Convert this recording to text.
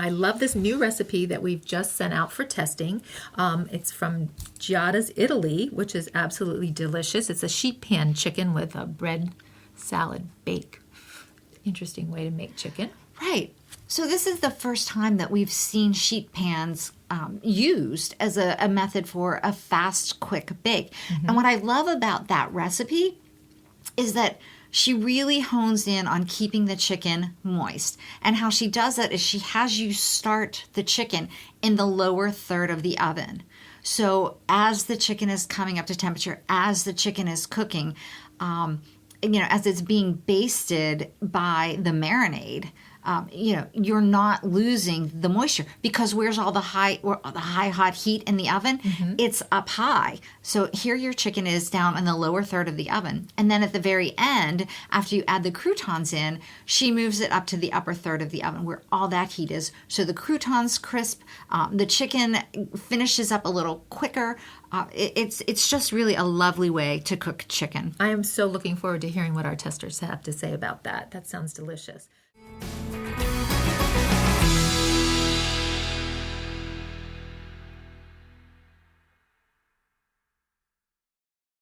I love this new recipe that we've just sent out for testing. It's from Giada's Italy, which is absolutely delicious. It's a sheet pan chicken with a bread salad bake. Interesting way to make chicken. Right. So this is the first time that we've seen sheet pans used as a method for a fast, quick bake. And what I love about that recipe is that she really hones in on keeping the chicken moist. And how she does that is she has you start the chicken in the lower third of the oven. So as the chicken is coming up to temperature, as the chicken is cooking, as it's being basted by the marinade, you're not losing the moisture because where's all the high hot heat in the oven? It's up high. So here your chicken is down in the lower third of the oven. And then at the very end, after you add the croutons in, she moves it up to the upper third of the oven where all that heat is. So the croutons crisp, the chicken finishes up a little quicker. It's just really a lovely way to cook chicken. I am so looking forward to hearing what our testers have to say about that. That sounds delicious.